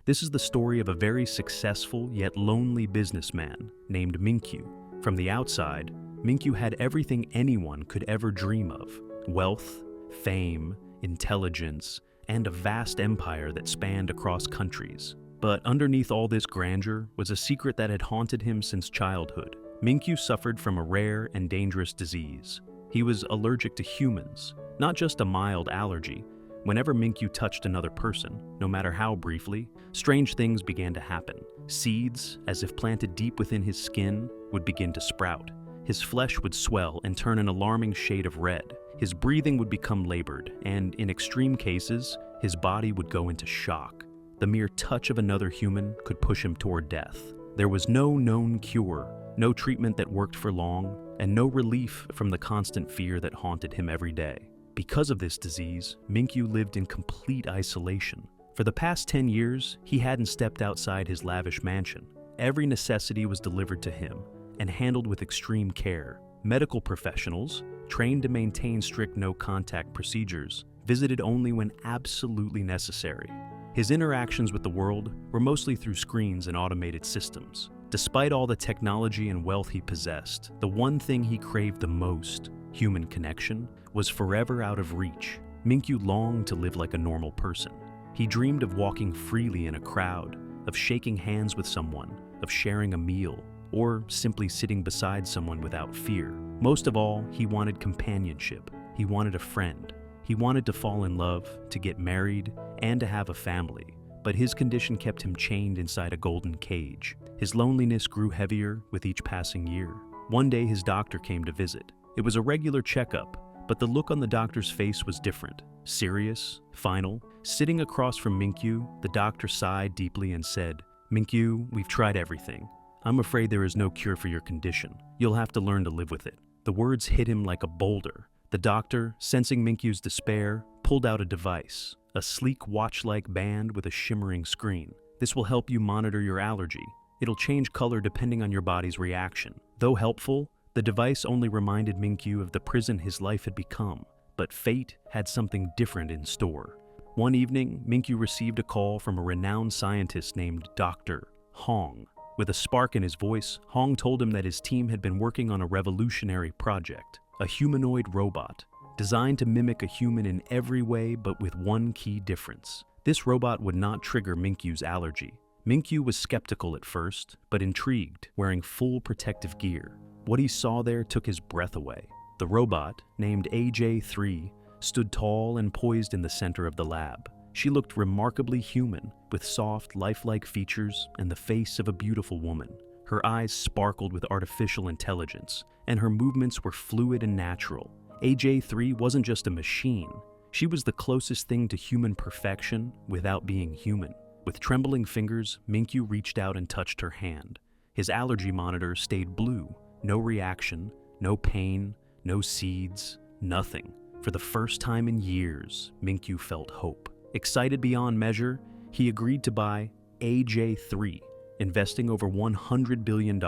This is the story of a very successful yet lonely businessman named Minku. From the outside, Minku had everything anyone could ever dream of: wealth, fame, intelligence, and a vast empire that spanned across countries. But underneath all this grandeur was a secret that had haunted him since childhood. Minku suffered from a rare and dangerous disease. He was allergic to humans, not just a mild allergy. Whenever Minku touched another person, no matter how briefly, strange things began to happen. Seeds, as if planted deep within his skin, would begin to sprout. His flesh would swell and turn an alarming shade of red. His breathing would become labored, and in extreme cases, his body would go into shock. The mere touch of another human could push him toward death. There was no known cure, no treatment that worked for long, and no relief from the constant fear that haunted him every day. Because of this disease, Minku lived in complete isolation. For the past 10 years, he hadn't stepped outside his lavish mansion. Every necessity was delivered to him and handled with extreme care. Medical professionals, trained to maintain strict no-contact procedures, visited only when absolutely necessary. His interactions with the world were mostly through screens and automated systems. Despite all the technology and wealth he possessed, the one thing he craved the most, human connection, was forever out of reach. Minku longed to live like a normal person. He dreamed of walking freely in a crowd, of shaking hands with someone, of sharing a meal, or simply sitting beside someone without fear. Most of all, he wanted companionship. He wanted a friend. He wanted to fall in love, to get married, and to have a family. But his condition kept him chained inside a golden cage. His loneliness grew heavier with each passing year. One day his doctor came to visit. It was a regular checkup, but the look on the doctor's face was different. Serious, final. Sitting across from Minku, the doctor sighed deeply and said, "Minku, we've tried everything. I'm afraid there is no cure for your condition. You'll have to learn to live with it." The words hit him like a boulder. The doctor, sensing Minku's despair, pulled out a device, a sleek watch-like band with a shimmering screen. "This will help you monitor your allergy. It'll change color depending on your body's reaction." Though helpful, the device only reminded Minku of the prison his life had become. But fate had something different in store. One evening, Minku received a call from a renowned scientist named Dr. Hong. With a spark in his voice, Hong told him that his team had been working on a revolutionary project, a humanoid robot, designed to mimic a human in every way but with one key difference. This robot would not trigger Minku's allergy. Minku was skeptical at first, but intrigued, wearing full protective gear. What he saw there took his breath away. The robot, named AJ3, stood tall and poised in the center of the lab. She looked remarkably human, with soft, lifelike features and the face of a beautiful woman. Her eyes sparkled with artificial intelligence, and her movements were fluid and natural. AJ3 wasn't just a machine. She was the closest thing to human perfection without being human. With trembling fingers, Minku reached out and touched her hand. His allergy monitor stayed blue. No reaction, no pain, no seeds, nothing. For the first time in years, Minku felt hope. Excited beyond measure, he agreed to buy AJ3, investing over $100 billion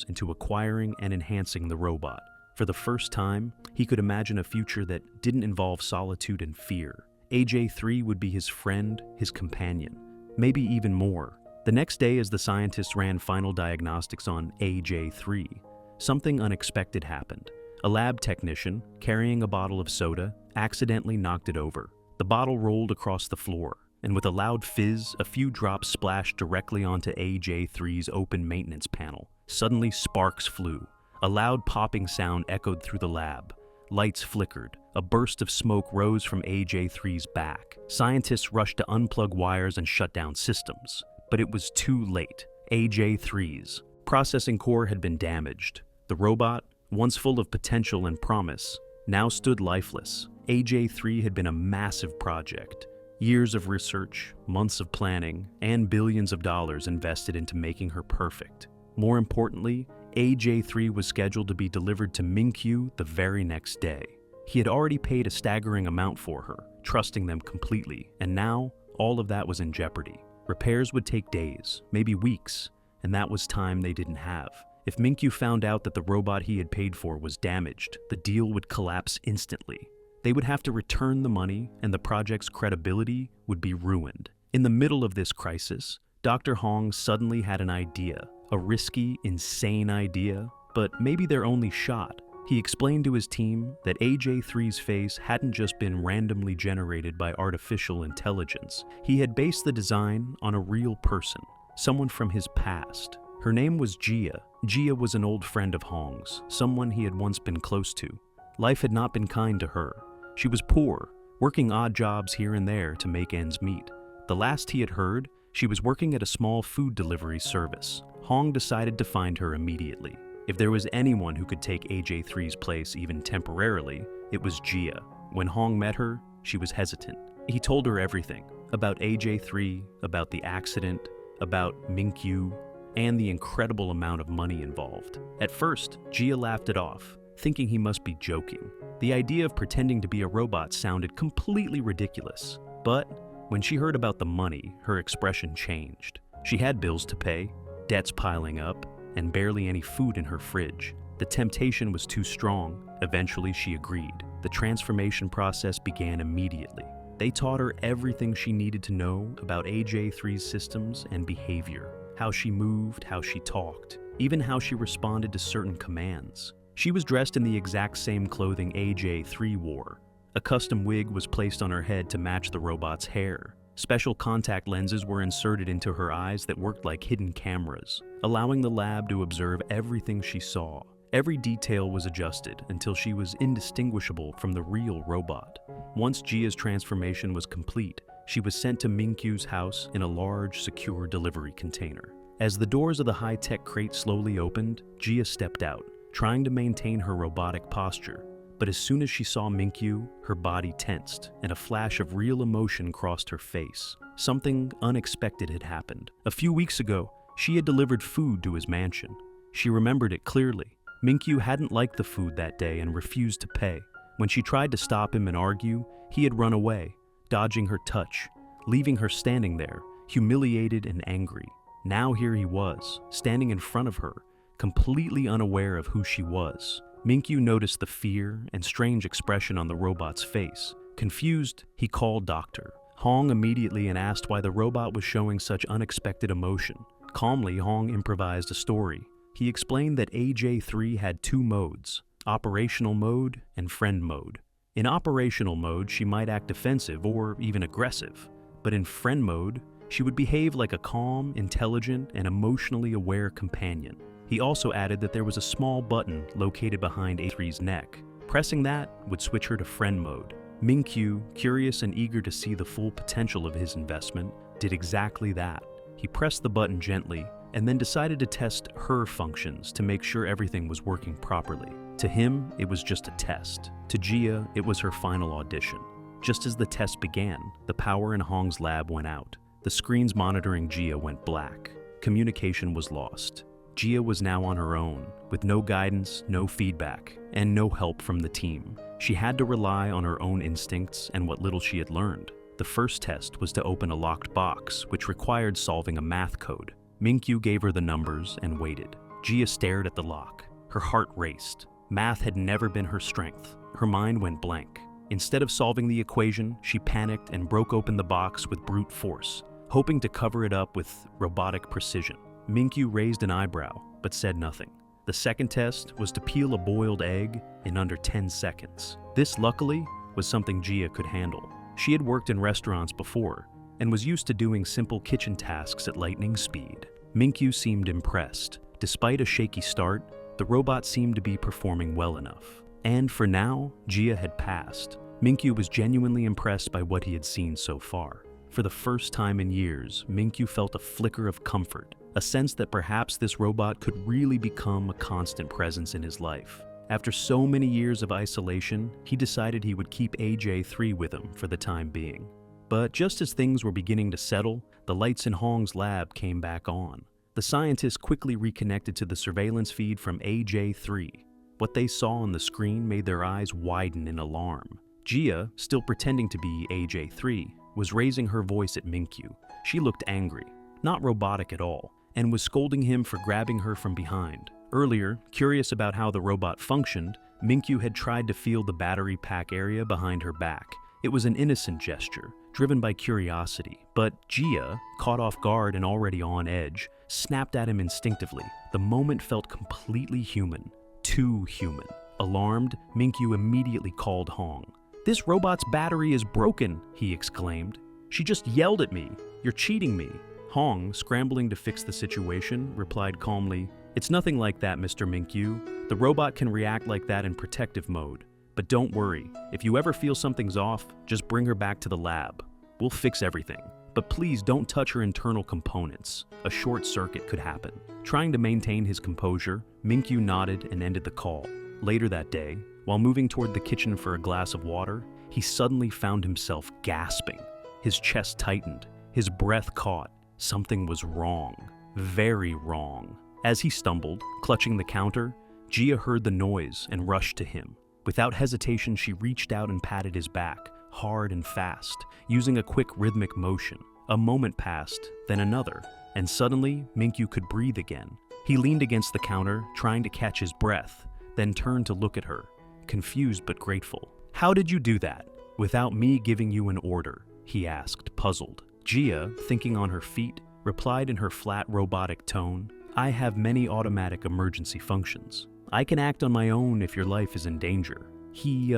into acquiring and enhancing the robot. For the first time, he could imagine a future that didn't involve solitude and fear. AJ3 would be his friend, his companion, maybe even more. The next day, as the scientists ran final diagnostics on AJ3, something unexpected happened. A lab technician, carrying a bottle of soda, accidentally knocked it over. The bottle rolled across the floor, and with a loud fizz, a few drops splashed directly onto AJ3's open maintenance panel. Suddenly, sparks flew. A loud popping sound echoed through the lab. Lights flickered. A burst of smoke rose from AJ3's back. Scientists rushed to unplug wires and shut down systems. But it was too late. AJ3's processing core had been damaged. The robot, once full of potential and promise, now stood lifeless. AJ3 had been a massive project. Years of research, months of planning, and billions of dollars invested into making her perfect. More importantly, AJ3 was scheduled to be delivered to Minku the very next day. He had already paid a staggering amount for her, trusting them completely, and now all of that was in jeopardy. Repairs would take days, maybe weeks, and that was time they didn't have. If Minku found out that the robot he had paid for was damaged, the deal would collapse instantly. They would have to return the money, and the project's credibility would be ruined. In the middle of this crisis, Dr. Hong suddenly had an idea, a risky, insane idea, but maybe their only shot. He explained to his team that AJ3's face hadn't just been randomly generated by artificial intelligence. He had based the design on a real person, someone from his past. Her name was Jia. Jia was an old friend of Hong's, someone he had once been close to. Life had not been kind to her. She was poor, working odd jobs here and there to make ends meet. The last he had heard, she was working at a small food delivery service. Hong decided to find her immediately. If there was anyone who could take AJ3's place even temporarily, it was Jia. When Hong met her, she was hesitant. He told her everything, about AJ3, about the accident, about Minku, and the incredible amount of money involved. At first, Jia laughed it off, thinking he must be joking. The idea of pretending to be a robot sounded completely ridiculous. But when she heard about the money, her expression changed. She had bills to pay, debts piling up, and barely any food in her fridge. The temptation was too strong. Eventually, she agreed. The transformation process began immediately. They taught her everything she needed to know about AJ3's systems and behavior, how she moved, how she talked, even how she responded to certain commands. She was dressed in the exact same clothing AJ3 wore. A custom wig was placed on her head to match the robot's hair. Special contact lenses were inserted into her eyes that worked like hidden cameras, allowing the lab to observe everything she saw. Every detail was adjusted until she was indistinguishable from the real robot. Once Jia's transformation was complete, she was sent to Minku's house in a large, secure delivery container. As the doors of the high-tech crate slowly opened, Jia stepped out, trying to maintain her robotic posture. But as soon as she saw Minku, her body tensed, and a flash of real emotion crossed her face. Something unexpected had happened. A few weeks ago, she had delivered food to his mansion. She remembered it clearly. Minku hadn't liked the food that day and refused to pay. When she tried to stop him and argue, he had run away, dodging her touch, leaving her standing there, humiliated and angry. Now here he was, standing in front of her, completely unaware of who she was. Minku noticed the fear and strange expression on the robot's face. Confused, he called Dr. Hong immediately and asked why the robot was showing such unexpected emotion. Calmly, Hong improvised a story. He explained that AJ3 had two modes, operational mode and friend mode. In operational mode, she might act defensive or even aggressive, but in friend mode, she would behave like a calm, intelligent, and emotionally aware companion. He also added that there was a small button located behind A3's neck. Pressing that would switch her to friend mode. Minku, curious and eager to see the full potential of his investment, did exactly that. He pressed the button gently and then decided to test her functions to make sure everything was working properly. To him, it was just a test. To Jia, it was her final audition. Just as the test began, the power in Hong's lab went out. The screens monitoring Jia went black. Communication was lost. Jia was now on her own, with no guidance, no feedback, and no help from the team. She had to rely on her own instincts and what little she had learned. The first test was to open a locked box, which required solving a math code. Minku gave her the numbers and waited. Jia stared at the lock. Her heart raced. Math had never been her strength. Her mind went blank. Instead of solving the equation, she panicked and broke open the box with brute force, hoping to cover it up with robotic precision. Minku raised an eyebrow, but said nothing. The second test was to peel a boiled egg in under 10 seconds. This, luckily, was something Jia could handle. She had worked in restaurants before and was used to doing simple kitchen tasks at lightning speed. Minku seemed impressed. Despite a shaky start, the robot seemed to be performing well enough. And for now, Jia had passed. Minku was genuinely impressed by what he had seen so far. For the first time in years, Minku felt a flicker of comfort, a sense that perhaps this robot could really become a constant presence in his life. After so many years of isolation, he decided he would keep AJ3 with him for the time being. But just as things were beginning to settle, the lights in Hong's lab came back on. The scientists quickly reconnected to the surveillance feed from AJ3. What they saw on the screen made their eyes widen in alarm. Jia, still pretending to be AJ3, was raising her voice at Minku. She looked angry, not robotic at all, and was scolding him for grabbing her from behind. Earlier, curious about how the robot functioned, Minku had tried to feel the battery pack area behind her back. It was an innocent gesture, driven by curiosity. But Gia, caught off guard and already on edge, snapped at him instinctively. The moment felt completely human. Too human. Alarmed, Minku immediately called Hong. "This robot's battery is broken," he exclaimed. "She just yelled at me. You're cheating me." Hong, scrambling to fix the situation, replied calmly, "It's nothing like that, Mr. Minku. The robot can react like that in protective mode. But don't worry, if you ever feel something's off, just bring her back to the lab. We'll fix everything. But please don't touch her internal components. A short circuit could happen." Trying to maintain his composure, Minku nodded and ended the call. Later that day, while moving toward the kitchen for a glass of water, he suddenly found himself gasping. His chest tightened, his breath caught. Something was wrong. Very wrong. As he stumbled, clutching the counter, Gia heard the noise and rushed to him. Without hesitation, she reached out and patted his back, hard and fast, using a quick rhythmic motion. A moment passed, then another, and suddenly, Minku could breathe again. He leaned against the counter, trying to catch his breath, then turned to look at her, confused but grateful. "How did you do that, without me giving you an order?" he asked, puzzled. Gia, thinking on her feet, replied in her flat robotic tone, "I have many automatic emergency functions. I can act on my own if your life is in danger." He,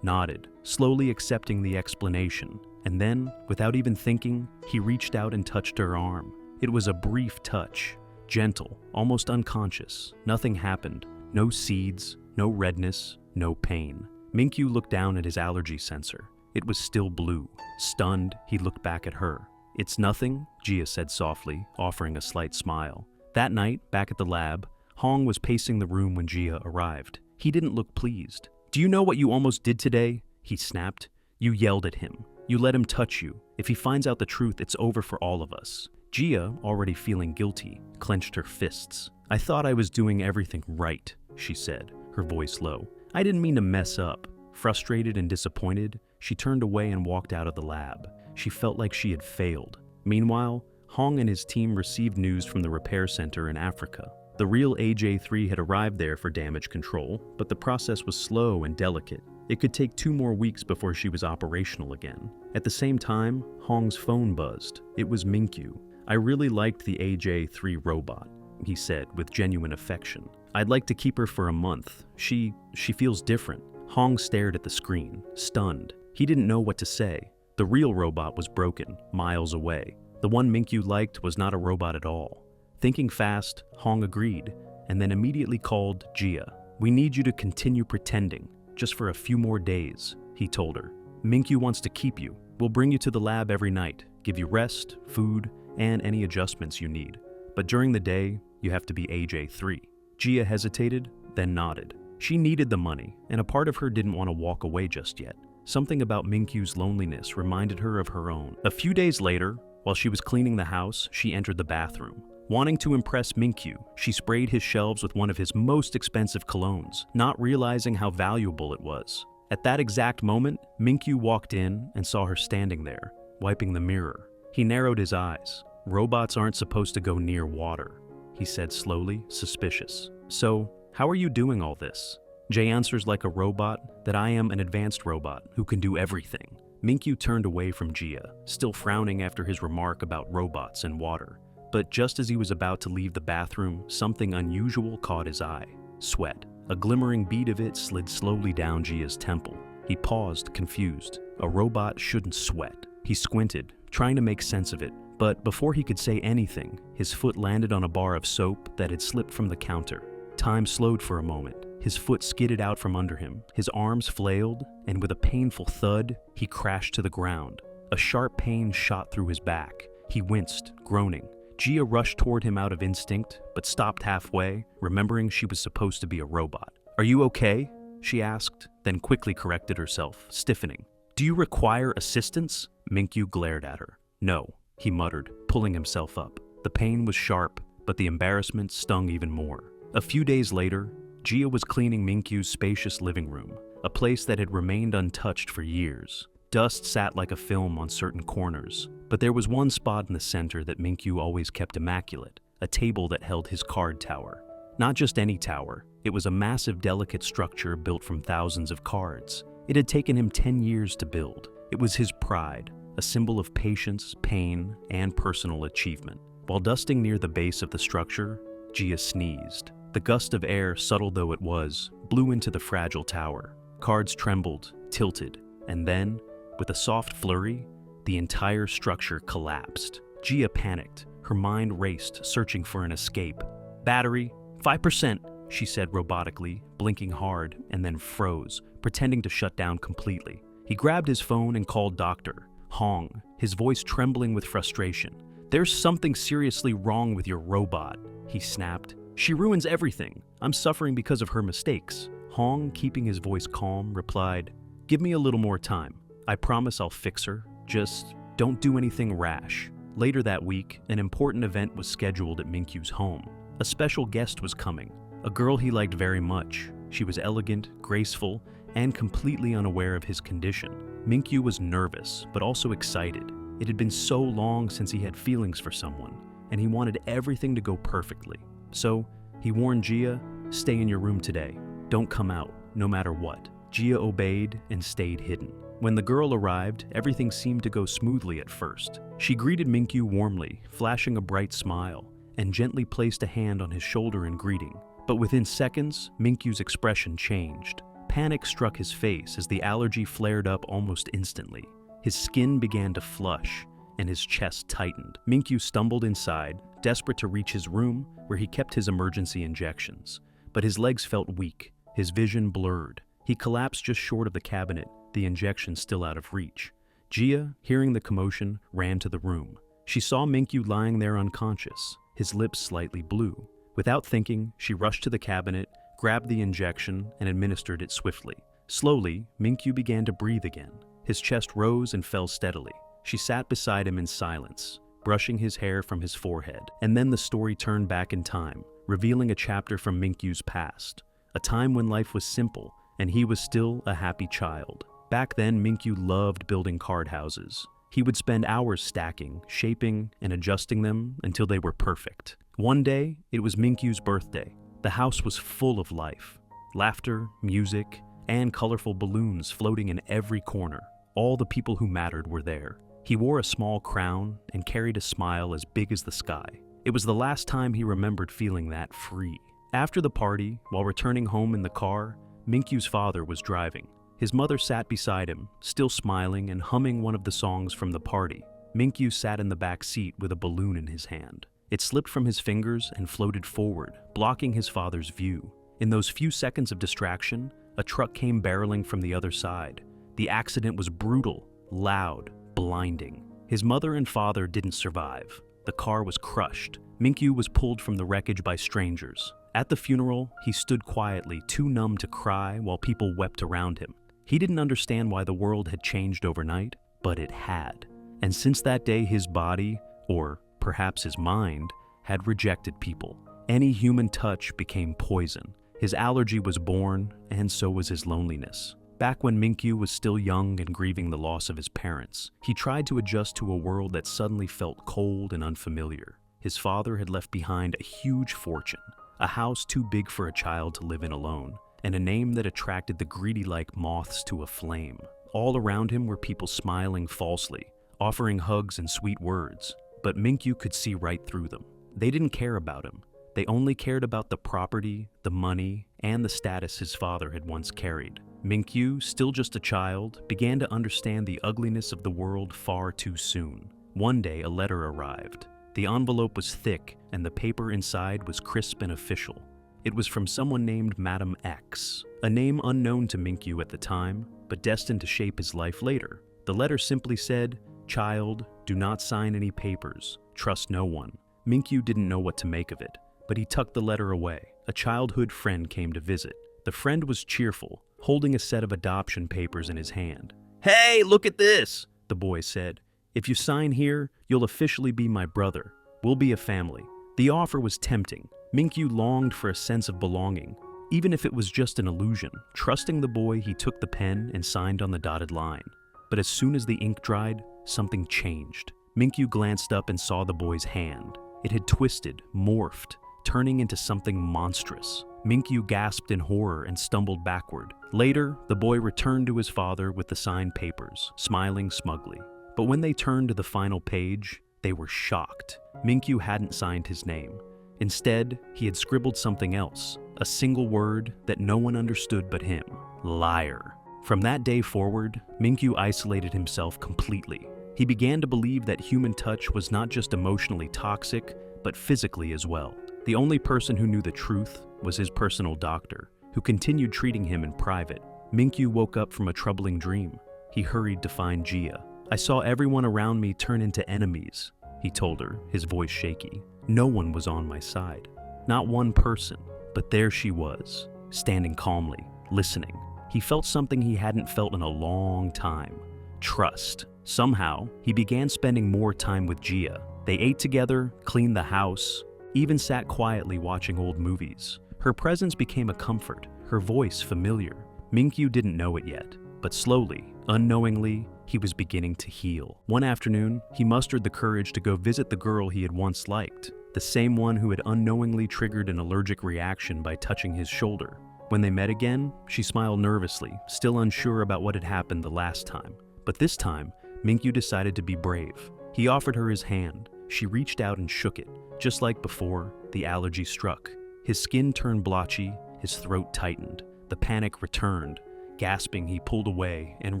nodded, slowly accepting the explanation, and then, without even thinking, he reached out and touched her arm. It was a brief touch, gentle, almost unconscious. Nothing happened. No seeds, no redness, no pain. Minku looked down at his allergy sensor. It was still blue. Stunned, he looked back at her. "It's nothing," Gia said softly, offering a slight smile. That night, back at the lab, Hong was pacing the room when Gia arrived. He didn't look pleased. "Do you know what you almost did today?" he snapped. "You yelled at him. You let him touch you. If he finds out the truth, it's over for all of us." Gia, already feeling guilty, clenched her fists. "I thought I was doing everything right," she said, her voice low. "I didn't mean to mess up." Frustrated and disappointed, she turned away and walked out of the lab. She felt like she had failed. Meanwhile, Hong and his team received news from the repair center in Africa. The real AJ-3 had arrived there for damage control, but the process was slow and delicate. It could take 2 more weeks before she was operational again. At the same time, Hong's phone buzzed. It was Minku. "I really liked the AJ-3 robot," he said with genuine affection. "I'd like to keep her for a month. She feels different." Hong stared at the screen, stunned. He didn't know what to say. The real robot was broken, miles away. The one Minku liked was not a robot at all. Thinking fast, Hong agreed, and then immediately called Gia. "We need you to continue pretending, just for a few more days," he told her. "Minku wants to keep you. We'll bring you to the lab every night, give you rest, food, and any adjustments you need. But during the day, you have to be AJ-3. Gia hesitated, then nodded. She needed the money, and a part of her didn't want to walk away just yet. Something about Minku's loneliness reminded her of her own. A few days later, while she was cleaning the house, she entered the bathroom. Wanting to impress Minku, she sprayed his shelves with one of his most expensive colognes, not realizing how valuable it was. At that exact moment, Minku walked in and saw her standing there, wiping the mirror. He narrowed his eyes. "Robots aren't supposed to go near water," he said slowly, suspicious. "So, how are you doing all this?" "Jay answers like a robot, that I am an advanced robot who can do everything." Minku turned away from Gia, still frowning after his remark about robots and water. But just as he was about to leave the bathroom, something unusual caught his eye. Sweat. A glimmering bead of it slid slowly down Gia's temple. He paused, confused. A robot shouldn't sweat. He squinted, trying to make sense of it. But before he could say anything, his foot landed on a bar of soap that had slipped from the counter. Time slowed for a moment. His foot skidded out from under him. His arms flailed, and with a painful thud, he crashed to the ground. A sharp pain shot through his back. He winced, groaning. Gia rushed toward him out of instinct, but stopped halfway, remembering she was supposed to be a robot. "Are you okay?" she asked, then quickly corrected herself, stiffening. "Do you require assistance?" Minku glared at her. "No," he muttered, pulling himself up. The pain was sharp, but the embarrassment stung even more. A few days later, Gia was cleaning Minku's spacious living room, a place that had remained untouched for years. Dust sat like a film on certain corners, but there was one spot in the center that Minku always kept immaculate, a table that held his card tower. Not just any tower, it was a massive, delicate structure built from thousands of cards. It had taken him 10 years to build. It was his pride, a symbol of patience, pain, and personal achievement. While dusting near the base of the structure, Gia sneezed. The gust of air, subtle though it was, blew into the fragile tower. Cards trembled, tilted, and then, with a soft flurry, the entire structure collapsed. Gia panicked. Her mind raced, searching for an escape. "Battery, 5%, she said robotically, blinking hard, and then froze, pretending to shut down completely. He grabbed his phone and called Doctor Hong, his voice trembling with frustration. "There's something seriously wrong with your robot," he snapped. "She ruins everything. I'm suffering because of her mistakes." Hong, keeping his voice calm, replied, "Give me a little more time. I promise I'll fix her. Just don't do anything rash." Later that week, an important event was scheduled at Minku's home. A special guest was coming, a girl he liked very much. She was elegant, graceful, and completely unaware of his condition. Minku was nervous, but also excited. It had been so long since he had feelings for someone, and he wanted everything to go perfectly. So, he warned Gia, "Stay in your room today. Don't come out, no matter what." Gia obeyed and stayed hidden. When the girl arrived, everything seemed to go smoothly at first. She greeted Minku warmly, flashing a bright smile, and gently placed a hand on his shoulder in greeting. But within seconds, Minku's expression changed. Panic struck his face as the allergy flared up almost instantly. His skin began to flush, and his chest tightened. Minku stumbled inside, desperate to reach his room, where he kept his emergency injections. But his legs felt weak, his vision blurred. He collapsed just short of the cabinet, the injection still out of reach. Gia, hearing the commotion, ran to the room. She saw Minku lying there unconscious, his lips slightly blue. Without thinking, she rushed to the cabinet, grabbed the injection, and administered it swiftly. Slowly, Minku began to breathe again. His chest rose and fell steadily. She sat beside him in silence, brushing his hair from his forehead. And then the story turned back in time, revealing a chapter from Minku's past, a time when life was simple, and he was still a happy child. Back then, Minku loved building card houses. He would spend hours stacking, shaping, and adjusting them until they were perfect. One day, it was Minku's birthday. The house was full of life, laughter, music, and colorful balloons floating in every corner. All the people who mattered were there. He wore a small crown and carried a smile as big as the sky. It was the last time he remembered feeling that free. After the party, while returning home in the car, Minku's father was driving. His mother sat beside him, still smiling and humming one of the songs from the party. Minku sat in the back seat with a balloon in his hand. It slipped from his fingers and floated forward, blocking his father's view. In those few seconds of distraction, a truck came barreling from the other side. The accident was brutal, loud, blinding. His mother and father didn't survive. The car was crushed. Minku was pulled from the wreckage by strangers. At the funeral, he stood quietly, too numb to cry while people wept around him. He didn't understand why the world had changed overnight, but it had. And since that day, his body, or perhaps his mind, had rejected people. Any human touch became poison. His allergy was born, and so was his loneliness. Back when Minku was still young and grieving the loss of his parents, he tried to adjust to a world that suddenly felt cold and unfamiliar. His father had left behind a huge fortune, a house too big for a child to live in alone, and a name that attracted the greedy like moths to a flame. All around him were people smiling falsely, offering hugs and sweet words, but Minku could see right through them. They didn't care about him. They only cared about the property, the money, and the status his father had once carried. Minku, still just a child, began to understand the ugliness of the world far too soon. One day, a letter arrived. The envelope was thick, and the paper inside was crisp and official. It was from someone named Madam X, a name unknown to Minku at the time, but destined to shape his life later. The letter simply said, "Child, do not sign any papers. Trust no one." Minku didn't know what to make of it, but he tucked the letter away. A childhood friend came to visit. The friend was cheerful, holding a set of adoption papers in his hand. "Hey, look at this," the boy said. "If you sign here, you'll officially be my brother. We'll be a family." The offer was tempting. Minku longed for a sense of belonging, even if it was just an illusion. Trusting the boy, he took the pen and signed on the dotted line. But as soon as the ink dried, something changed. Minku glanced up and saw the boy's hand. It had twisted, morphed, turning into something monstrous. Minku gasped in horror and stumbled backward. Later, the boy returned to his father with the signed papers, smiling smugly. But when they turned to the final page, they were shocked. Minku hadn't signed his name. Instead, he had scribbled something else, a single word that no one understood but him: liar. From that day forward, Minku isolated himself completely. He began to believe that human touch was not just emotionally toxic, but physically as well. The only person who knew the truth was his personal doctor, who continued treating him in private. Minku woke up from a troubling dream. He hurried to find Gia. "I saw everyone around me turn into enemies," he told her, his voice shaky. "No one was on my side. Not one person. But there she was, standing calmly, listening. He felt something he hadn't felt in a long time: trust. Somehow, he began spending more time with Gia. They ate together, cleaned the house, even sat quietly watching old movies. Her presence became a comfort, her voice familiar. Minku didn't know it yet, but slowly, unknowingly, he was beginning to heal. One afternoon, he mustered the courage to go visit the girl he had once liked, the same one who had unknowingly triggered an allergic reaction by touching his shoulder. When they met again, she smiled nervously, still unsure about what had happened the last time. But this time, Minku decided to be brave. He offered her his hand. She reached out and shook it. Just like before, the allergy struck. His skin turned blotchy, his throat tightened. The panic returned. Gasping, he pulled away and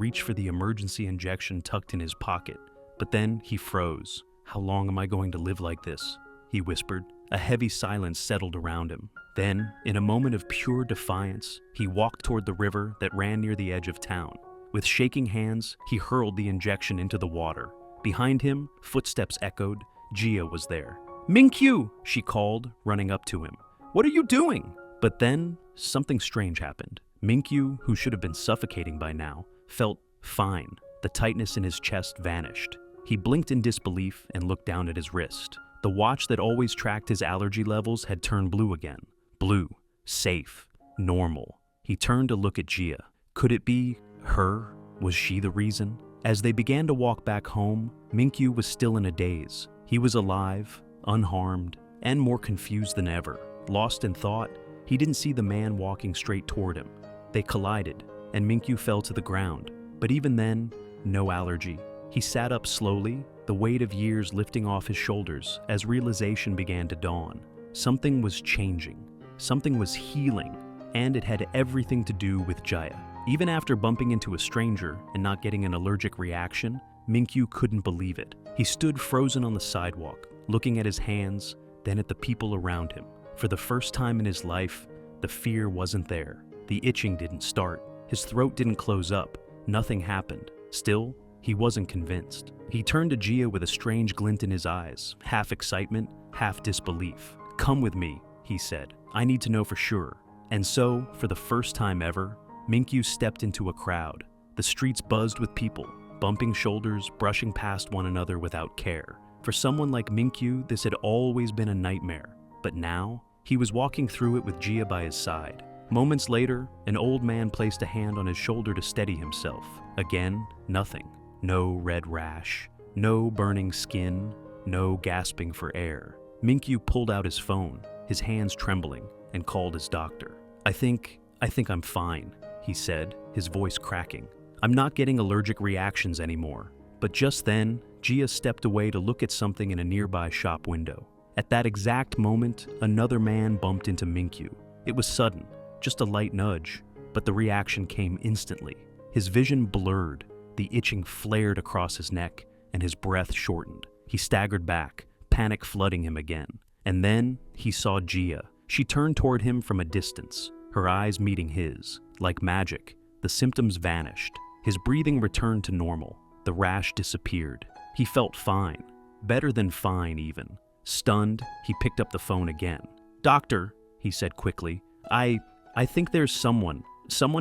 reached for the emergency injection tucked in his pocket. But then he froze. "How long am I going to live like this?" he whispered. A heavy silence settled around him. Then, in a moment of pure defiance, he walked toward the river that ran near the edge of town. With shaking hands, he hurled the injection into the water. Behind him, footsteps echoed. Gia was there. "Minku!" she called, running up to him. "What are you doing?" But then, something strange happened. Minku, who should have been suffocating by now, felt fine. The tightness in his chest vanished. He blinked in disbelief and looked down at his wrist. The watch that always tracked his allergy levels had turned blue again. Blue, safe, normal. He turned to look at Gia. Could it be her? Was she the reason? As they began to walk back home, Minku was still in a daze. He was alive, unharmed, and more confused than ever. Lost in thought, he didn't see the man walking straight toward him. They collided, and Minku fell to the ground. But even then, no allergy. He sat up slowly, the weight of years lifting off his shoulders as realization began to dawn. Something was changing. Something was healing, and it had everything to do with Jaya. Even after bumping into a stranger and not getting an allergic reaction, Minku couldn't believe it. He stood frozen on the sidewalk, looking at his hands, then at the people around him. For the first time in his life, the fear wasn't there. The itching didn't start. His throat didn't close up. Nothing happened. Still, he wasn't convinced. He turned to Gia with a strange glint in his eyes, half excitement, half disbelief. "Come with me," he said. "I need to know for sure." And so, for the first time ever, Minku stepped into a crowd. The streets buzzed with people, bumping shoulders, brushing past one another without care. For someone like Minku, this had always been a nightmare. But now, he was walking through it with Gia by his side. Moments later, an old man placed a hand on his shoulder to steady himself. Again, nothing. No red rash, no burning skin, no gasping for air. Minku pulled out his phone, his hands trembling, and called his doctor. I think I'm fine," he said, his voice cracking. "I'm not getting allergic reactions anymore." But just then, Gia stepped away to look at something in a nearby shop window. At that exact moment, another man bumped into Minku. It was sudden, just a light nudge, but the reaction came instantly. His vision blurred, the itching flared across his neck, and his breath shortened. He staggered back, panic flooding him again. And then he saw Gia. She turned toward him from a distance, her eyes meeting his. Like magic, the symptoms vanished. His breathing returned to normal. The rash disappeared. He felt fine. Better than fine, even. Stunned, he picked up the phone again. "Doctor," he said quickly, I think there's someone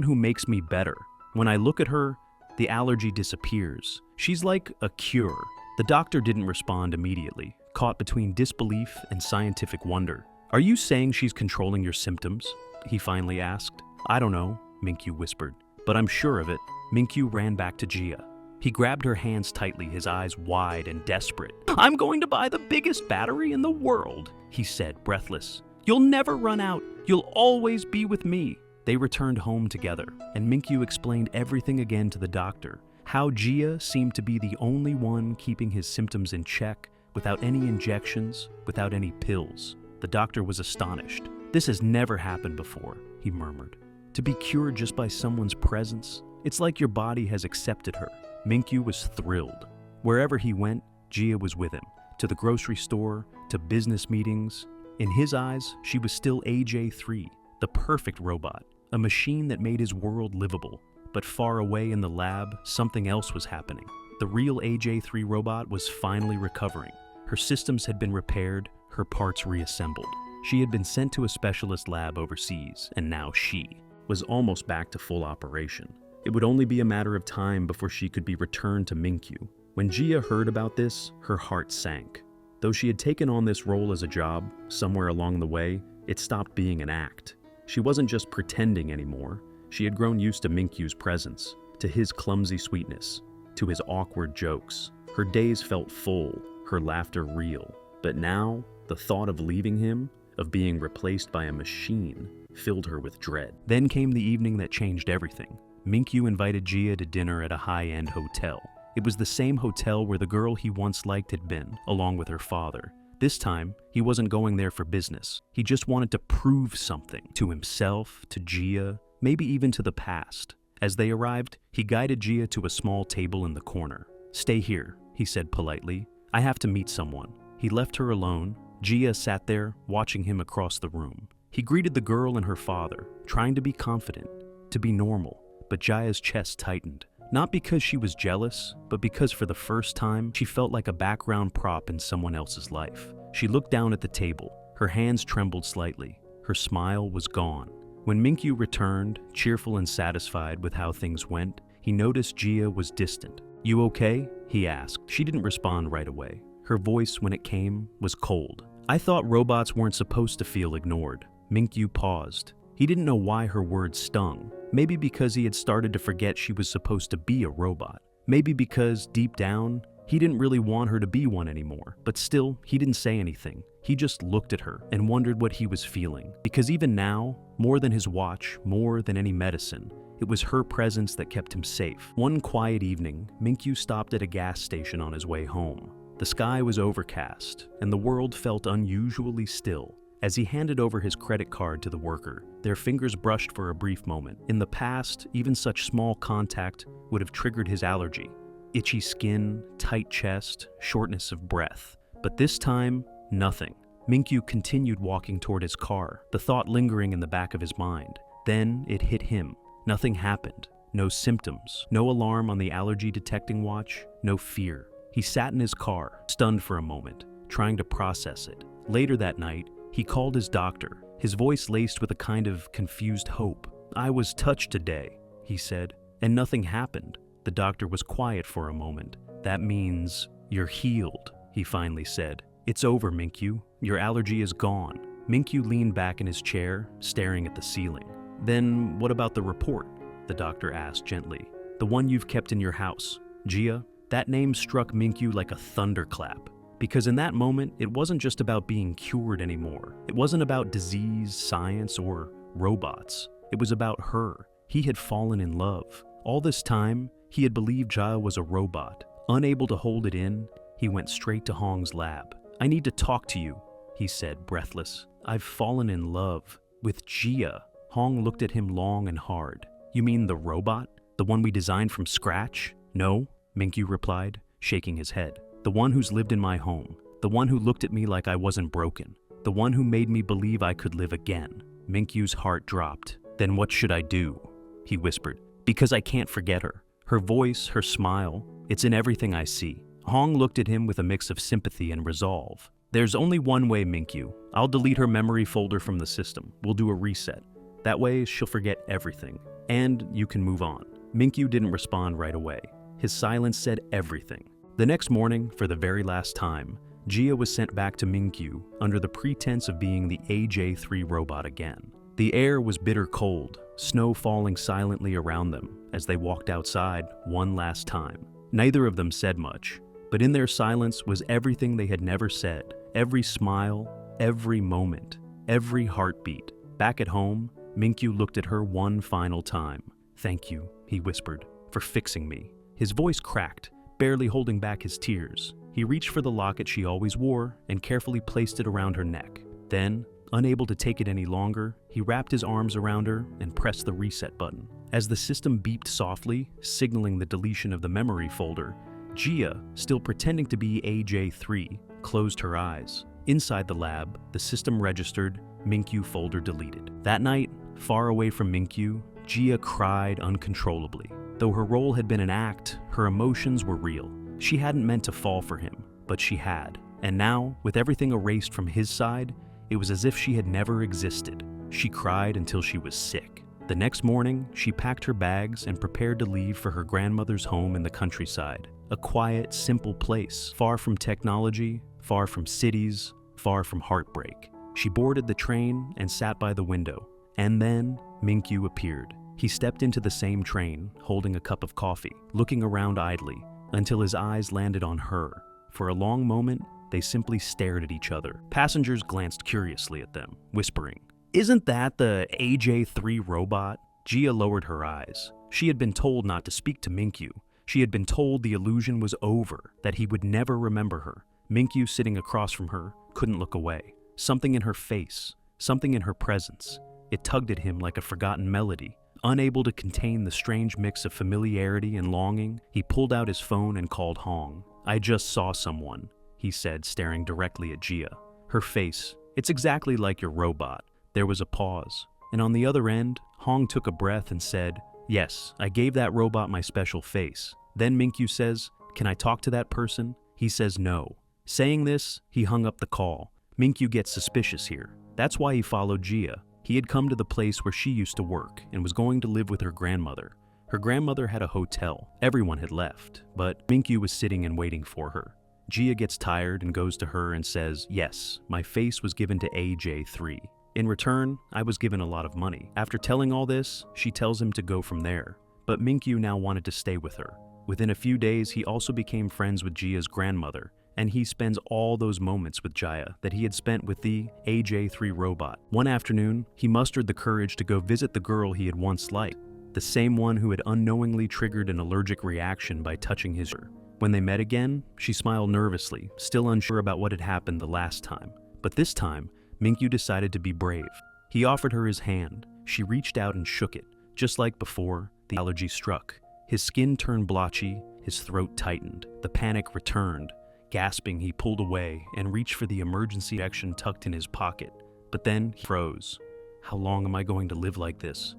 who makes me better. When I look at her, the allergy disappears. She's like a cure." The doctor didn't respond immediately, caught between disbelief and scientific wonder. "Are you saying she's controlling your symptoms?" he finally asked. "I don't know," Minku whispered, "but I'm sure of it." Minku ran back to Gia. He grabbed her hands tightly, his eyes wide and desperate. "I'm going to buy the biggest battery in the world," he said, breathless. "You'll never run out. You'll always be with me." They returned home together, and Minku explained everything again to the doctor. how Gia seemed to be the only one keeping his symptoms in check, without any injections, without any pills. The doctor was astonished. "This has never happened before," he murmured. "To be cured just by someone's presence? It's like your body has accepted her." Minku was thrilled. Wherever he went, Gia was with him. To the grocery store, to business meetings. In his eyes, she was still AJ3, the perfect robot, a machine that made his world livable. But far away in the lab, something else was happening. The real AJ3 robot was finally recovering. Her systems had been repaired, her parts reassembled. She had been sent to a specialist lab overseas, and now she was almost back to full operation. It would only be a matter of time before she could be returned to Minku. When Gia heard about this, her heart sank. Though she had taken on this role as a job, somewhere along the way, it stopped being an act. She wasn't just pretending anymore. She had grown used to Minku's presence, to his clumsy sweetness, to his awkward jokes. Her days felt full, her laughter real. But now, the thought of leaving him, of being replaced by a machine, filled her with dread. Then came the evening that changed everything. Minku invited Gia to dinner at a high-end hotel. It was the same hotel where the girl he once liked had been, along with her father. This time, he wasn't going there for business. He just wanted to prove something to himself, to Gia, maybe even to the past. As they arrived, he guided Gia to a small table in the corner. "Stay here," he said politely. "I have to meet someone." He left her alone. Gia sat there, watching him across the room. He greeted the girl and her father, trying to be confident, to be normal, but Gia's chest tightened. Not because she was jealous, but because for the first time, she felt like a background prop in someone else's life. She looked down at the table. Her hands trembled slightly. Her smile was gone. When Minku returned, cheerful and satisfied with how things went, he noticed Gia was distant. "You okay?" he asked. She didn't respond right away. Her voice, when it came, was cold. "I thought robots weren't supposed to feel ignored." Minku paused. He didn't know why her words stung. Maybe because he had started to forget she was supposed to be a robot. Maybe because, deep down, he didn't really want her to be one anymore. But still, he didn't say anything. He just looked at her and wondered what he was feeling. Because even now, more than his watch, more than any medicine, it was her presence that kept him safe. One quiet evening, Minku stopped at a gas station on his way home. The sky was overcast, and the world felt unusually still. As he handed over his credit card to the worker, their fingers brushed for a brief moment. In the past, even such small contact would have triggered his allergy. Itchy skin, tight chest, shortness of breath. But this time, nothing. Minku continued walking toward his car, the thought lingering in the back of his mind. Then it hit him. Nothing happened. No symptoms. No alarm on the allergy detecting watch. No fear. He sat in his car, stunned for a moment, trying to process it. Later that night, he called his doctor, his voice laced with a kind of confused hope. "I was touched today," he said, "and nothing happened." The doctor was quiet for a moment. "That means you're healed," he finally said. "It's over, Minku. Your allergy is gone." Minku leaned back in his chair, staring at the ceiling. "Then what about the report?" the doctor asked gently. "The one you've kept in your house." Gia, that name struck Minku like a thunderclap. Because in that moment, it wasn't just about being cured anymore. It wasn't about disease, science, or robots. It was about her. He had fallen in love. All this time, he had believed Gia was a robot. Unable to hold it in, he went straight to Hong's lab. "I need to talk to you," he said, breathless. "I've fallen in love with Gia." Hong looked at him long and hard. "You mean the robot? The one we designed from scratch?" "No," Minku replied, shaking his head. "The one who's lived in my home. The one who looked at me like I wasn't broken. The one who made me believe I could live again." Minku's heart dropped. "Then what should I do?" he whispered. "Because I can't forget her. Her voice, her smile, it's in everything I see." Hong looked at him with a mix of sympathy and resolve. "There's only one way, Minku. I'll delete her memory folder from the system. We'll do a reset. That way, she'll forget everything. And you can move on." Minku didn't respond right away. His silence said everything. The next morning, for the very last time, Gia was sent back to Minku under the pretense of being the AJ3 robot again. The air was bitter cold, snow falling silently around them as they walked outside one last time. Neither of them said much, but in their silence was everything they had never said, every smile, every moment, every heartbeat. Back at home, Minku looked at her one final time. "Thank you," he whispered, "for fixing me." His voice cracked, barely holding back his tears. He reached for the locket she always wore and carefully placed it around her neck. Then, unable to take it any longer, he wrapped his arms around her and pressed the reset button. As the system beeped softly, signaling the deletion of the memory folder, Gia, still pretending to be AJ3, closed her eyes. Inside the lab, the system registered Minku folder deleted. That night, far away from Minku, Gia cried uncontrollably. Though her role had been an act, her emotions were real. She hadn't meant to fall for him, but she had. And now, with everything erased from his side, it was as if she had never existed. She cried until she was sick. The next morning, she packed her bags and prepared to leave for her grandmother's home in the countryside. A quiet, simple place, far from technology, far from cities, far from heartbreak. She boarded the train and sat by the window. And then, Minku appeared. He stepped into the same train, holding a cup of coffee, looking around idly, until his eyes landed on her. For a long moment, they simply stared at each other. Passengers glanced curiously at them, whispering, "Isn't that the AJ3 robot?" Gia lowered her eyes. She had been told not to speak to Minku. She had been told the illusion was over, that he would never remember her. Minku, sitting across from her, couldn't look away. Something in her face, something in her presence. It tugged at him like a forgotten melody. Unable to contain the strange mix of familiarity and longing, he pulled out his phone and called Hong. "I just saw someone," he said, staring directly at Gia. Her face, "It's exactly like your robot." There was a pause, and on the other end, Hong took a breath and said, "Yes, I gave that robot my special face." Then Minku says, "Can I talk to that person?" He says no. Saying this, he hung up the call. Minku gets suspicious here. That's why he followed Gia. He had come to the place where she used to work and was going to live with her grandmother. Her grandmother had a hotel. Everyone had left, but Minku was sitting and waiting for her. Gia gets tired and goes to her and says, "Yes, my face was given to AJ3. In return, I was given a lot of money." After telling all this, she tells him to go from there. But Minku now wanted to stay with her. Within a few days, he also became friends with Gia's grandmother, and he spends all those moments with Gia that he had spent with the AJ3 robot. One afternoon, he mustered the courage to go visit the girl he had once liked, the same one who had unknowingly triggered an allergic reaction by touching his ear. When they met again, she smiled nervously, still unsure about what had happened the last time. But this time, Minku decided to be brave. He offered her his hand. She reached out and shook it. Just like before, the allergy struck. His skin turned blotchy, his throat tightened. The panic returned. Gasping, he pulled away and reached for the emergency injection tucked in his pocket. But then he froze. How long am I going to live like this?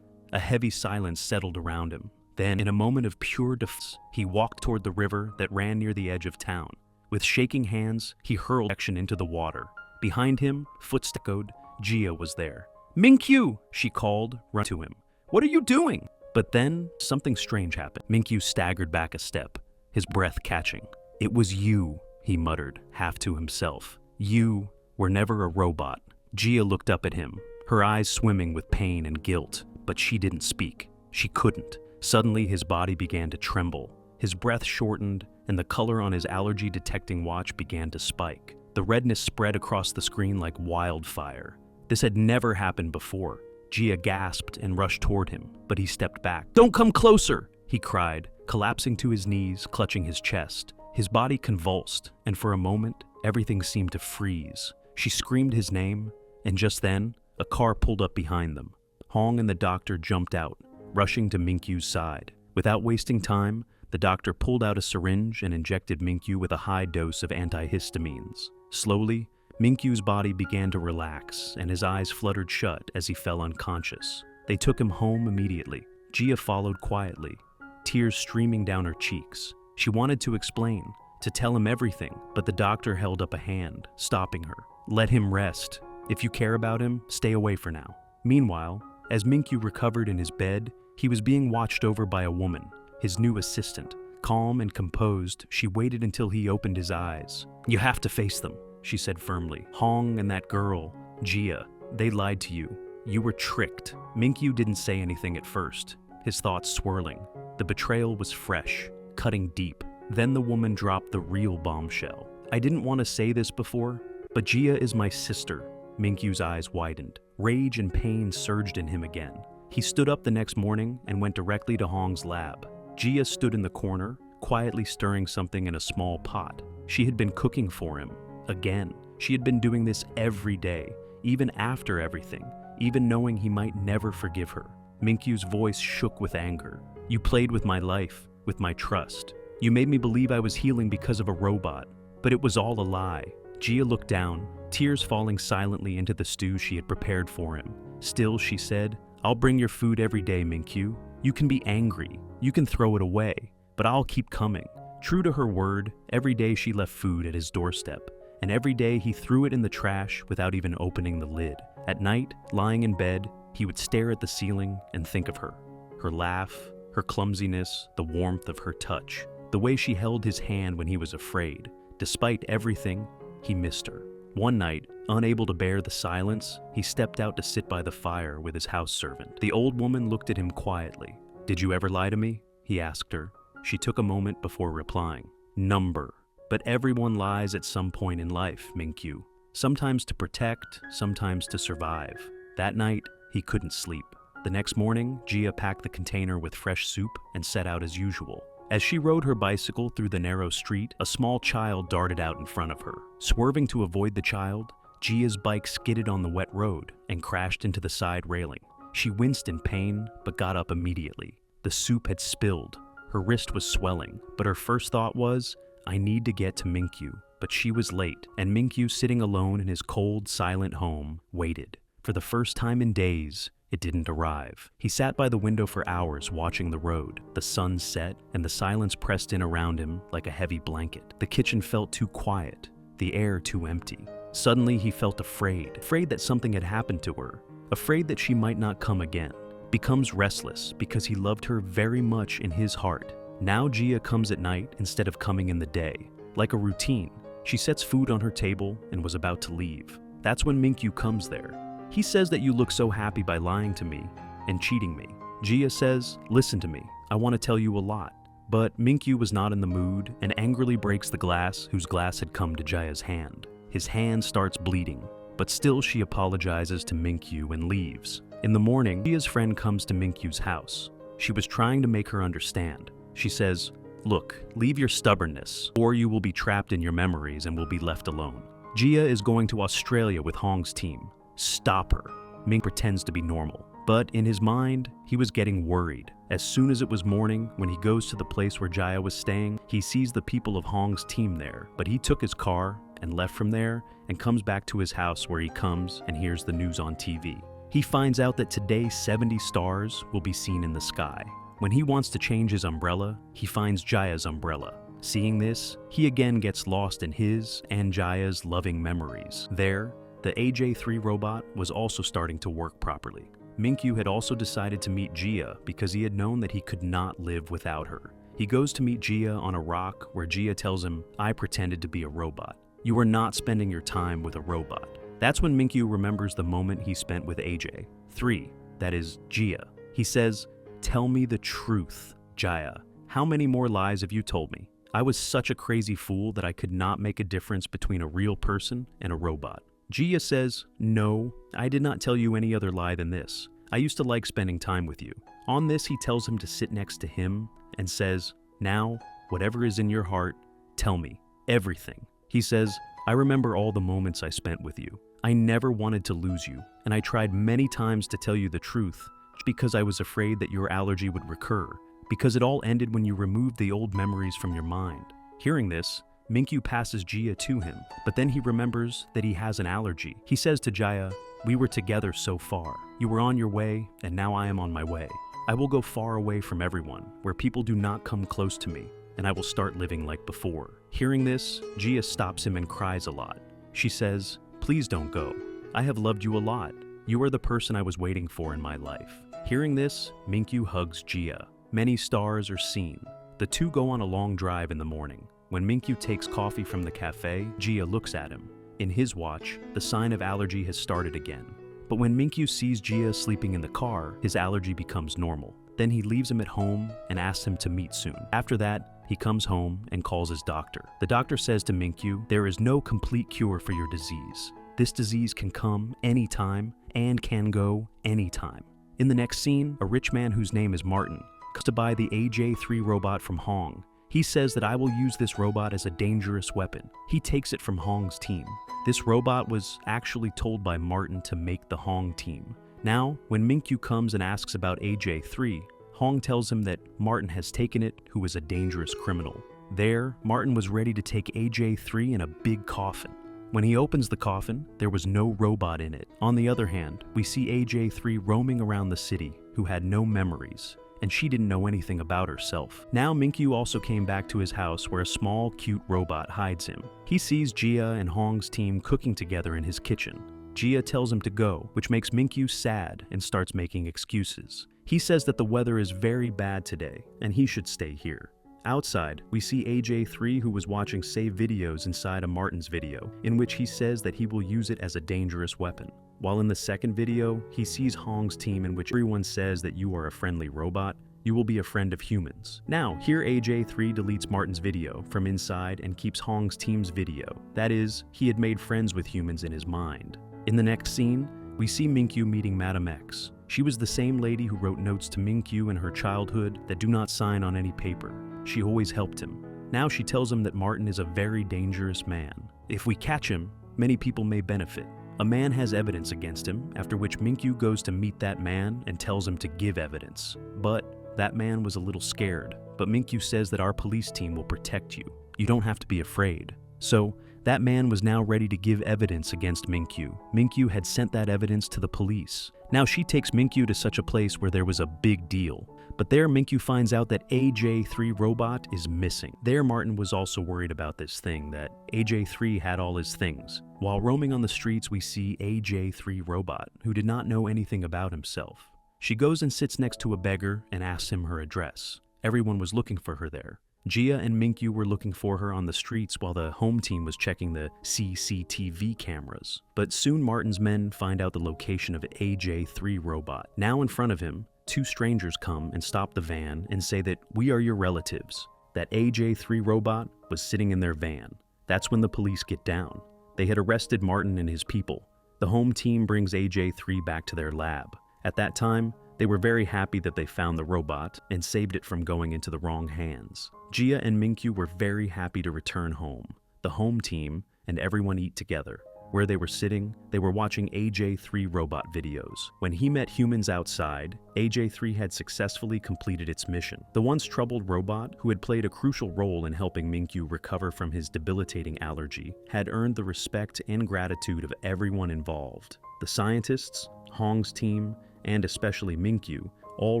A heavy silence settled around him. Then, in a moment of pure defense, he walked toward the river that ran near the edge of town. With shaking hands, he hurled action into the water. Behind him, footsteps echoed. Gia was there. "Minku!" she called, run to him. "What are you doing?" But then, something strange happened. Minku staggered back a step, his breath catching. "It was you," he muttered, half to himself. "You were never a robot." Gia looked up at him, her eyes swimming with pain and guilt, but she didn't speak. She couldn't. Suddenly, his body began to tremble. His breath shortened, and the color on his allergy detecting watch began to spike. The redness spread across the screen like wildfire. This had never happened before. Gia gasped and rushed toward him, but he stepped back. "Don't come closer!" he cried, collapsing to his knees, clutching his chest. His body convulsed, and for a moment, everything seemed to freeze. She screamed his name, and just then, a car pulled up behind them. Hong and the doctor jumped out, rushing to Minku's side. Without wasting time, the doctor pulled out a syringe and injected Minku with a high dose of antihistamines. Slowly, Minku's body began to relax, and his eyes fluttered shut as he fell unconscious. They took him home immediately. Gia followed quietly, tears streaming down her cheeks. She wanted to explain, to tell him everything, but the doctor held up a hand, stopping her. "Let him rest. If you care about him, stay away for now." Meanwhile, as Minku recovered in his bed, he was being watched over by a woman, his new assistant. Calm and composed, she waited until he opened his eyes. "You have to face them," she said firmly. "Hong and that girl, Gia, they lied to you. You were tricked." Minku didn't say anything at first, his thoughts swirling. The betrayal was fresh, cutting deep. Then the woman dropped the real bombshell. "I didn't want to say this before, but Gia is my sister." Minku's eyes widened. Rage and pain surged in him again. He stood up the next morning and went directly to Hong's lab. Gia stood in the corner, quietly stirring something in a small pot. She had been cooking for him. Again, she had been doing this every day, even after everything, even knowing he might never forgive her. Minku's voice shook with anger. You played with my life, with my trust. You made me believe I was healing because of a robot, but it was all a lie. Gia looked down, tears falling silently into the stew she had prepared for him. Still, she said, I'll bring your food every day, Minku. You can be angry, you can throw it away, but I'll keep coming. True to her word, every day she left food at his doorstep, and every day he threw it in the trash without even opening the lid. At night, lying in bed, he would stare at the ceiling and think of her. Her laugh, her clumsiness, the warmth of her touch, the way she held his hand when he was afraid. Despite everything, he missed her. One night, unable to bear the silence, he stepped out to sit by the fire with his house servant. The old woman looked at him quietly. Did you ever lie to me? He asked her. She took a moment before replying. Number. But everyone lies at some point in life, Minku. Sometimes to protect, sometimes to survive. That night, he couldn't sleep. The next morning, Gia packed the container with fresh soup and set out as usual. As she rode her bicycle through the narrow street, a small child darted out in front of her. Swerving to avoid the child, Gia's bike skidded on the wet road and crashed into the side railing. She winced in pain, but got up immediately. The soup had spilled. Her wrist was swelling, but her first thought was, I need to get to Minku. But she was late, and Minku, sitting alone in his cold, silent home, waited. For the first time in days, it didn't arrive. He sat by the window for hours watching the road. The sun set, and the silence pressed in around him like a heavy blanket. The kitchen felt too quiet, the air too empty. Suddenly he felt afraid that something had happened to her, afraid that she might not come again. Becomes restless because he loved her very much in his heart. Now Gia comes at night instead of coming in the day. Like a routine, she sets food on her table and was about to leave. That's when Minku comes there. He says that you look so happy by lying to me and cheating me. Gia says, listen to me, I want to tell you a lot. But Minku was not in the mood and angrily breaks the glass whose glass had come to Gia's hand. His hand starts bleeding, but still she apologizes to Minku and leaves. In the morning, Gia's friend comes to Minku's house. She was trying to make her understand. She says, look, leave your stubbornness, or you will be trapped in your memories and will be left alone. Gia is going to Australia with Hong's team. Stop her. Mink pretends to be normal, but in his mind, he was getting worried. As soon as it was morning, when he goes to the place where Gia was staying, he sees the people of Hong's team there, but he took his car and left from there and comes back to his house where he comes and hears the news on TV. He finds out that today 70 stars will be seen in the sky. When he wants to change his umbrella, he finds Gia's umbrella. Seeing this, he again gets lost in his and Gia's loving memories. There, the AJ3 robot was also starting to work properly. Minku had also decided to meet Gia because he had known that he could not live without her. He goes to meet Gia on a rock where Gia tells him, I pretended to be a robot. You are not spending your time with a robot. That's when Minku remembers the moment he spent with AJ3, that is, Gia. He says, tell me the truth, Gia. How many more lies have you told me? I was such a crazy fool that I could not make a difference between a real person and a robot. Gia says, no, I did not tell you any other lie than this. I used to like spending time with you. On this, he tells him to sit next to him and says, now, whatever is in your heart, tell me everything. He says, I remember all the moments I spent with you. I never wanted to lose you, and I tried many times to tell you the truth because I was afraid that your allergy would recur, because it all ended when you removed the old memories from your mind. Hearing this, Minku passes Gia to him, but then he remembers that he has an allergy. He says to Gia, we were together so far. You were on your way, and now I am on my way. I will go far away from everyone, where people do not come close to me, and I will start living like before. Hearing this, Gia stops him and cries a lot. She says, please don't go. I have loved you a lot. You are the person I was waiting for in my life. Hearing this, Minku hugs Gia. Many stars are seen. The two go on a long drive in the morning. When Minku takes coffee from the cafe, Gia looks at him. In his watch, the sign of allergy has started again. But when Minku sees Gia sleeping in the car, his allergy becomes normal. Then he leaves him at home and asks him to meet soon. After that, he comes home and calls his doctor. The doctor says to Minku, there is no complete cure for your disease. This disease can come anytime and can go anytime. In the next scene, a rich man whose name is Martin to buy the AJ3 robot from Hong. He says that I will use this robot as a dangerous weapon. He takes it from Hong's team. This robot was actually told by Martin to make the Hong team. Now, when Minku comes and asks about AJ3, Hong tells him that Martin has taken it, who is a dangerous criminal. There, Martin was ready to take AJ3 in a big coffin. When he opens the coffin, there was no robot in it. On the other hand, we see AJ3 roaming around the city, who had no memories, and she didn't know anything about herself. Now Minku also came back to his house where a small, cute robot hides him. He sees Jia and Hong's team cooking together in his kitchen. Jia tells him to go, which makes Minku sad and starts making excuses. He says that the weather is very bad today, and he should stay here. Outside, we see AJ3 who was watching save videos inside a Martin's video, in which he says that he will use it as a dangerous weapon. While in the second video, he sees Hong's team in which everyone says that you are a friendly robot, you will be a friend of humans. Now, here AJ3 deletes Martin's video from inside and keeps Hong's team's video. That is, he had made friends with humans in his mind. In the next scene, we see Minku meeting Madame X. She was the same lady who wrote notes to Minku in her childhood that do not sign on any paper. She always helped him. Now she tells him that Martin is a very dangerous man. If we catch him, many people may benefit. A man has evidence against him, after which Minku goes to meet that man and tells him to give evidence. But that man was a little scared. But Minku says that our police team will protect you. You don't have to be afraid. So, that man was now ready to give evidence against Minku. Minku had sent that evidence to the police. Now she takes Minku to such a place where there was a big deal. But there Minku finds out that AJ3 robot is missing. There Martin was also worried about this thing, that AJ3 had all his things. While roaming on the streets, we see AJ3 robot, who did not know anything about himself. She goes and sits next to a beggar and asks him her address. Everyone was looking for her there. Jia and Minku were looking for her on the streets while the home team was checking the CCTV cameras. But soon Martin's men find out the location of AJ3 robot. Now in front of him, two strangers come and stop the van and say that we are your relatives. That AJ3 robot was sitting in their van. That's when the police get down. They had arrested Martin and his people. The home team brings AJ3 back to their lab. At that time, they were very happy that they found the robot and saved it from going into the wrong hands. Jia and Minku were very happy to return home. The home team and everyone eat together. Where they were sitting, they were watching AJ3 robot videos. When he met humans outside, AJ3 had successfully completed its mission. The once troubled robot, who had played a crucial role in helping Minku recover from his debilitating allergy, had earned the respect and gratitude of everyone involved. The scientists, Hong's team, and especially Minku, all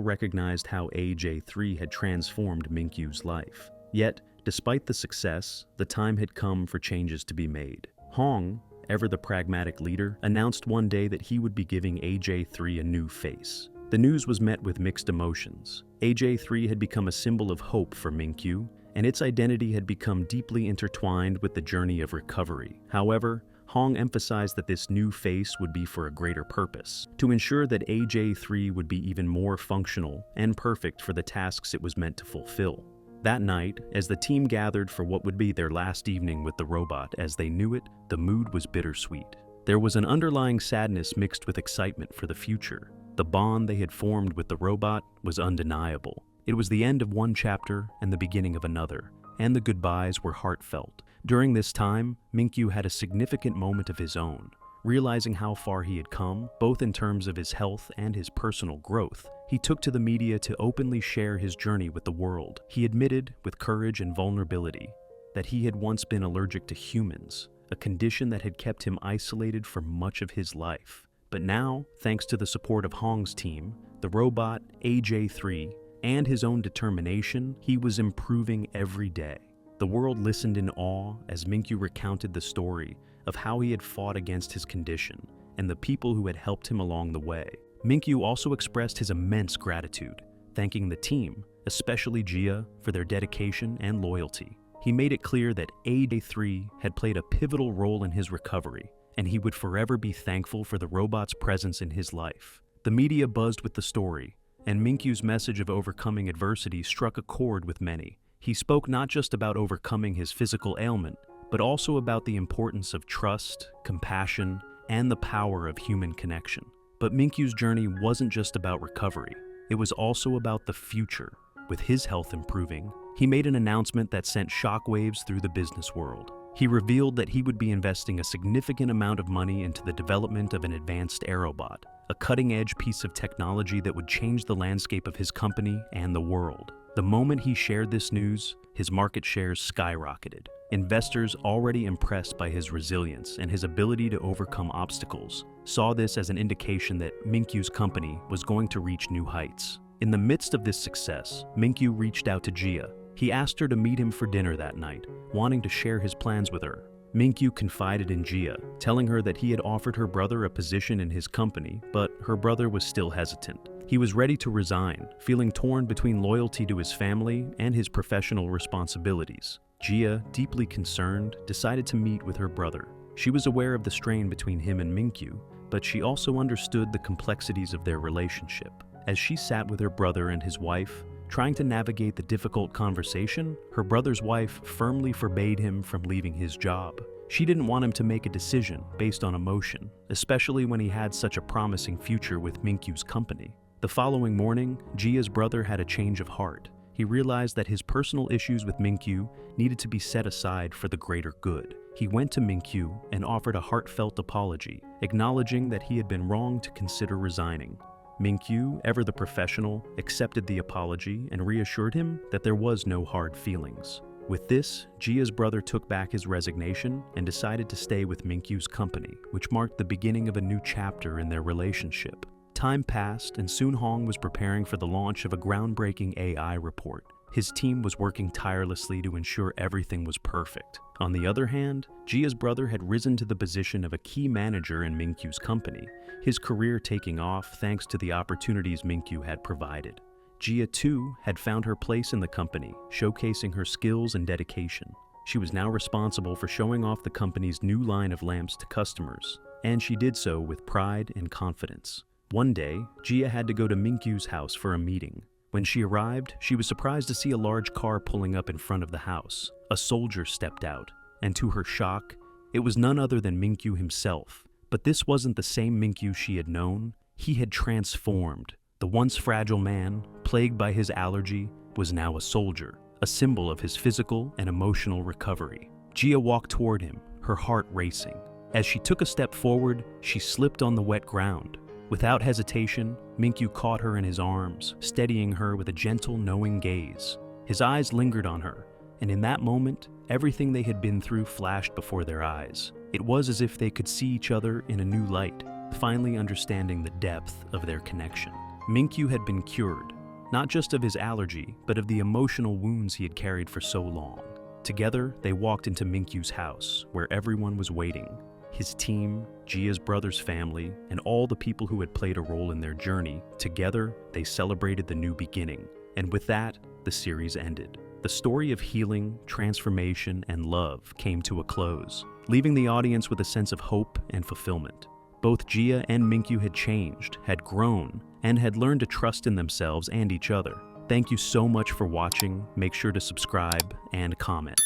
recognized how AJ3 had transformed Minku's life. Yet, despite the success, the time had come for changes to be made. Hong, ever the pragmatic leader, announced one day that he would be giving AJ3 a new face. The news was met with mixed emotions. AJ3 had become a symbol of hope for Minku, and its identity had become deeply intertwined with the journey of recovery. However, Hong emphasized that this new face would be for a greater purpose, to ensure that AJ3 would be even more functional and perfect for the tasks it was meant to fulfill. That night, as the team gathered for what would be their last evening with the robot as they knew it, the mood was bittersweet. There was an underlying sadness mixed with excitement for the future. The bond they had formed with the robot was undeniable. It was the end of one chapter and the beginning of another, and the goodbyes were heartfelt. During this time, Minku had a significant moment of his own. Realizing how far he had come, both in terms of his health and his personal growth, he took to the media to openly share his journey with the world. He admitted, with courage and vulnerability, that he had once been allergic to humans, a condition that had kept him isolated for much of his life. But now, thanks to the support of Hong's team, the robot AJ3, and his own determination, he was improving every day. The world listened in awe as Minku recounted the story of how he had fought against his condition and the people who had helped him along the way. Minku also expressed his immense gratitude, thanking the team, especially Jia, for their dedication and loyalty. He made it clear that AJ3 had played a pivotal role in his recovery, and he would forever be thankful for the robot's presence in his life. The media buzzed with the story, and Minku's message of overcoming adversity struck a chord with many. He spoke not just about overcoming his physical ailment, but also about the importance of trust, compassion, and the power of human connection. But Minku's journey wasn't just about recovery. It was also about the future. With his health improving, he made an announcement that sent shockwaves through the business world. He revealed that he would be investing a significant amount of money into the development of an advanced aerobot, a cutting-edge piece of technology that would change the landscape of his company and the world. The moment he shared this news, his market shares skyrocketed. Investors, already impressed by his resilience and his ability to overcome obstacles, saw this as an indication that Minku's company was going to reach new heights. In the midst of this success, Minku reached out to Gia. He asked her to meet him for dinner that night, wanting to share his plans with her. Minku confided in Gia, telling her that he had offered her brother a position in his company, but her brother was still hesitant. He was ready to resign, feeling torn between loyalty to his family and his professional responsibilities. Gia, deeply concerned, decided to meet with her brother. She was aware of the strain between him and Minku, but she also understood the complexities of their relationship. As she sat with her brother and his wife, trying to navigate the difficult conversation, her brother's wife firmly forbade him from leaving his job. She didn't want him to make a decision based on emotion, especially when he had such a promising future with Minku's company. The following morning, Gia's brother had a change of heart. He realized that his personal issues with Minku needed to be set aside for the greater good. He went to Minku and offered a heartfelt apology, acknowledging that he had been wrong to consider resigning. Minku, ever the professional, accepted the apology and reassured him that there was no hard feelings. With this, Gia's brother took back his resignation and decided to stay with Minku's company, which marked the beginning of a new chapter in their relationship. Time passed, and soon Hong was preparing for the launch of a groundbreaking AI report. His team was working tirelessly to ensure everything was perfect. On the other hand, Gia's brother had risen to the position of a key manager in Minku's company, his career taking off thanks to the opportunities Minku had provided. Gia, too, had found her place in the company, showcasing her skills and dedication. She was now responsible for showing off the company's new line of lamps to customers, and she did so with pride and confidence. One day, Gia had to go to Minku's house for a meeting. When she arrived, she was surprised to see a large car pulling up in front of the house. A soldier stepped out, and to her shock, it was none other than Minku himself. But this wasn't the same Minku she had known. He had transformed. The once fragile man, plagued by his allergy, was now a soldier, a symbol of his physical and emotional recovery. Gia walked toward him, her heart racing. As she took a step forward, she slipped on the wet ground. Without hesitation, Minku caught her in his arms, steadying her with a gentle, knowing gaze. His eyes lingered on her, and in that moment, everything they had been through flashed before their eyes. It was as if they could see each other in a new light, finally understanding the depth of their connection. Minku had been cured, not just of his allergy, but of the emotional wounds he had carried for so long. Together, they walked into Minku's house, where everyone was waiting. His team, Gia's brother's family, and all the people who had played a role in their journey. Together, they celebrated the new beginning. And with that, the series ended. The story of healing, transformation, and love came to a close, leaving the audience with a sense of hope and fulfillment. Both Gia and Minku had changed, had grown, and had learned to trust in themselves and each other. Thank you so much for watching. Make sure to subscribe and comment.